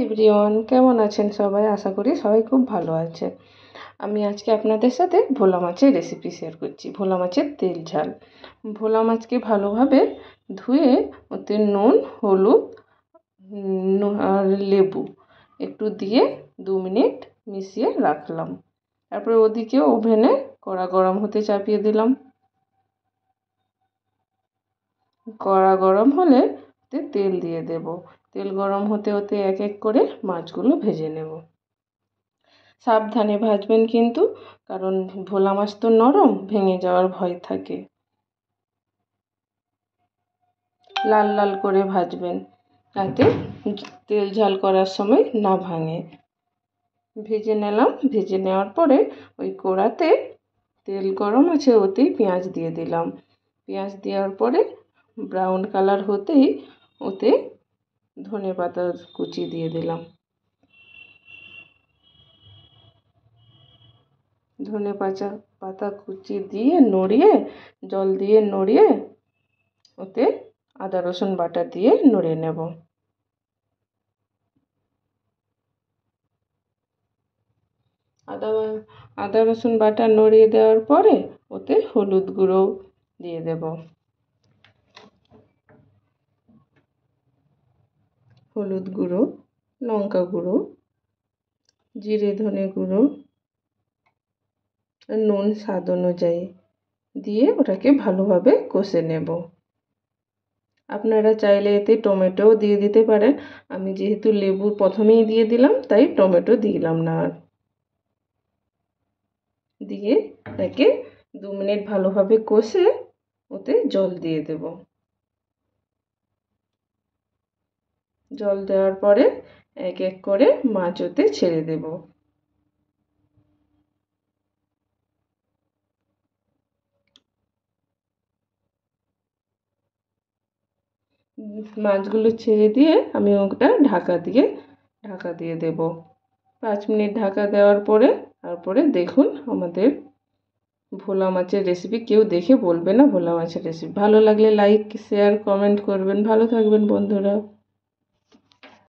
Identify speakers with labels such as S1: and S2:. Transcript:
S1: Everyone, কেমন আছেন সবাই? আশা করি সবাই খুব ভালো আছে। আমি আজকে আপনাদের সাথে ভোলা মাছের রেসিপি শেয়ার করছি। ভোলা মাছের তেল ঝাল। ভোলা মাছকে ভালোভাবে ধুয়ে ওতে নুন, হলুদ আর লেবু একটু দিয়ে 2 মিনিট মিশিয়ে রাখলাম। তারপরে ওদিকে ওভেনে কড়া গরম হতে চাপিয়ে দিলাম। কড়া গরম হলে তেল দিয়ে দেব। তেল গরম হতে হতে এক এক করে মাছগুলো ভেজে নেব। সাবধানে ভাজবেন কিন্তু, কারণ ভোলা মাছ তো নরম, ভেঙে যাওয়ার ভয় থাকে। লাল লাল করে ভাজবেন, যাতে তেল ঝাল করার সময় না ভাঙে। ভেজে নিলাম। ভেজে নেওয়ার পরে ওই কড়াতে তেল গরম আছে, ওতেই পেঁয়াজ দিয়ে দিলাম। পেঁয়াজ দেওয়ার পরে ব্রাউন কালার হতেই ওতে ধনেপাতা কুচি দিয়ে দিলাম। পাতা কুচি দিয়ে নড়িয়ে, জল দিয়ে নড়িয়ে ওতে আদা রসুন বাটা দিয়ে নড়িয়ে নেব। আদা রসুন বাটা নড়িয়ে দেওয়ার পরে ওতে হলুদ গুঁড়ো দিয়ে দেব। হলুদ গুঁড়ো, লঙ্কা গুঁড়ো, জিরে ধনে গুঁড়ো, নুন স্বাদ অনুযায়ী দিয়ে ওটাকে ভালোভাবে কষে নেব। আপনারা চাইলে এতে টমেটোও দিয়ে দিতে পারেন। আমি যেহেতু লেবু প্রথমেই দিয়ে দিলাম, তাই টমেটো দিলাম না। আর দিয়ে এটাকে 2 মিনিট ভালোভাবে কষে ওতে জল দিয়ে দেব। জল দেওয়ার পরে এক এক করে মাছ ওতে ছেড়ে দেব। মাছগুলো ছেড়ে দিয়ে আমি ওটা ঢাকা দিয়ে দেব। 5 মিনিট ঢাকা দেওয়ার পরে তারপরে দেখুন আমাদের ভোলা মাছের রেসিপি। কেউ দেখে বলবে না ভোলা মাছের রেসিপি। ভালো লাগলে লাইক, শেয়ার, কমেন্ট করবেন। ভালো থাকবেন বন্ধুরা।